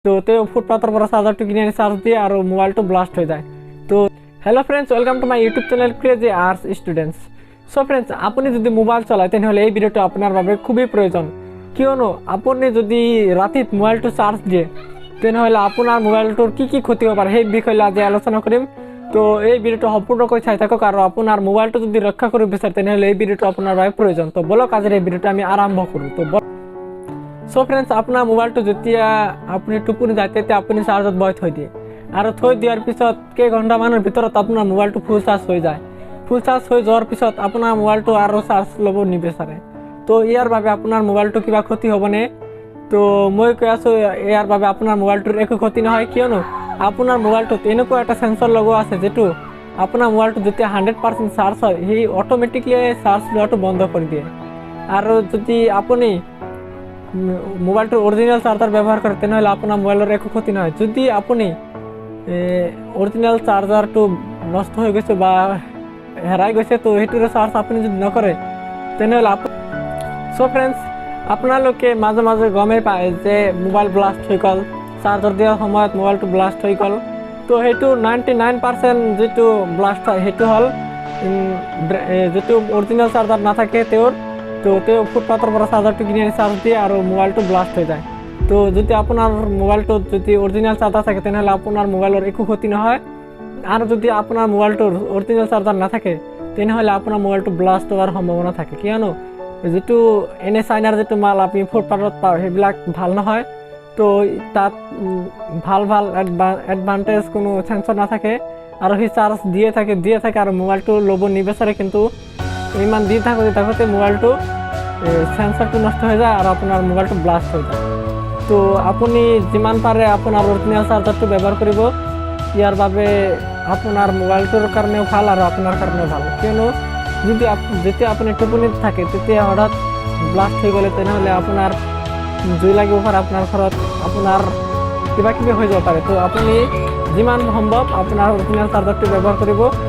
তো ফুটপাথৰ পৰা চাৰ্জাৰটো কিনি আনি চাৰ্জ দিয়ে আৰু মোবাইলটো ব্লাষ্ট হৈ যায়। তো hello' friends, welcome to my YouTube channel crazy arts students. So' friends, আপুনি যদি মোবাইল চলায় তেনেহ'লে এই ভিডিঅ'টো আপোনাৰ বাবে খুবেই প্ৰয়োজন, কিয়নো আপুনি যদি ৰাতিত মোবাইলটো চাৰ্জ দিয়ে তেনেহ'লে আপোনাৰ মোবাইলটোৰ কি ক্ষতি হ'ব পাৰে সেই বিষয়ে আজি আলোচনা কৰিম। তো এই ভিডিঅ'টো সম্পূৰ্ণকৈ চাই থাকক আৰু আপোনাৰ মোবাইলটো যদি ৰক্ষা কৰিব বিচাৰে তেনেহ'লে এই ভিডিঅ'টো আপোনাৰ বাবে প্ৰয়োজন। তো বলক আজিৰ এই ভিডিঅ'টো আমি আৰম্ভ কৰোঁ। তো সো ফ্রেন্ডস, আপনার মোবাইলটো যেতিয়া আপনি টোপনি যায় তেতিয়া আপনি চার্জত বহাই থৈ দিয়ে আৰু থৈ দিয়াৰ পিছত কেইঘণ্টামানৰ ভিতৰত আপোনাৰ মোবাইলটো ফুল চাৰ্জ হৈ যায়। ফুল চাৰ্জ হৈ যোৱাৰ পিছত আপোনাৰ মোবাইলটো আৰু চাৰ্জ ল'ব নিবিচাৰে। তো ইয়াৰ বাবে আপোনাৰ মোবাইলটো কিবা ক্ষতি হ'বনে? তো মই কৈ আছোঁ, ইয়াৰ বাবে আপোনাৰ মোবাইলটোৰ একো ক্ষতি নহয়, কিয়নো আপোনাৰ মোবাইলটোত এনেকুৱা এটা সেন্সৰ লগোৱা আছে যিটো আপোনাৰ মোবাইলটো যেতিয়া 100% চাৰ্জ হয় সি অট'মেটিকলি চাৰ্জ লোৱাটো বন্ধ কৰি দিয়ে। আৰু যদি আপুনি মোবাইলটোৰ অৰিজিনেল চাৰ্জাৰ ব্যৱহাৰ কৰে তেনেহ'লে আপোনাৰ মোবাইলৰ একো ক্ষতি নহয়। যদি আপুনি অৰিজিনেল চাৰ্জাৰটো নষ্ট হৈ গৈছে বা হেৰাই গৈছে তো সেইটোৰে চাৰ্জ আপুনি যদি নকৰে তেনেহ'লে চ' ফ্ৰেণ্ডছ, আপোনালোকে মাজে মাজে গমেই পায় যে মোবাইল ব্লাষ্ট হৈ গ'ল, চাৰ্জাৰ দিয়াৰ সময়ত মোবাইলটো ব্লাষ্ট হৈ গ'ল। তো সেইটো 99% যিটো ব্লাষ্ট হয় সেইটো হ'ল যিটো অৰিজিনেল চাৰ্জাৰ নাথাকে তেওঁৰ। তো ফুটপাথৰ পৰা চাৰ্জাৰটো কিনি আনি চাৰ্জ দিয়ে আৰু মোবাইলটো ব্লাষ্ট হৈ যায়। তো যদি আপোনাৰ মোবাইলটোত যদি অৰিজিনেল চাৰ্জাৰ থাকে তেনেহ'লে আপোনাৰ মোবাইলৰ একো ক্ষতি নহয়। আৰু যদি আপোনাৰ মোবাইলটোৰ অৰিজিনেল চাৰ্জাৰ নাথাকে তেনেহ'লে আপোনাৰ মোবাইলটো ব্লাষ্ট হোৱাৰ সম্ভাৱনা থাকে, কিয়নো যিটো এনে চাইনাৰ যিটো মাল আপুনি ফুটপাথত পায় সেইবিলাক ভাল নহয়। তো তাত ভাল এডভান্টেজ কোনো চেন্সৰ নাথাকে আৰু সি চাৰ্জ দিয়ে থাকে আৰু মোবাইলটো ল'ব নিবিচাৰে, কিন্তু ইমান দি থাকোঁতে মোবাইলটো সেন্সৰটো নষ্ট হৈ যায় আৰু আপোনাৰ মোবাইলটো ব্লাষ্ট হৈ যায়। তো আপুনি যিমান পাৰে আপোনাৰ অৰিজিনেল চাৰ্জাৰটো ব্যৱহাৰ কৰিব। ইয়াৰ বাবে আপোনাৰ মোবাইলটোৰ কাৰণেও ভাল আৰু আপোনাৰ কাৰণেও ভাল, কিয়নো যদি যেতিয়া আপুনি টোপনিত থাকে তেতিয়া হঠাৎ ব্লাষ্ট হৈ গ'লে তেনেহ'লে আপোনাৰ জুই লাগিব পাৰে, আপোনাৰ ঘৰত আপোনাৰ কিবা কিবি হৈ যাব পাৰে। তো আপুনি যিমান সম্ভৱ আপোনাৰ অৰিজিনেল চাৰ্জাৰটো ব্যৱহাৰ কৰিব।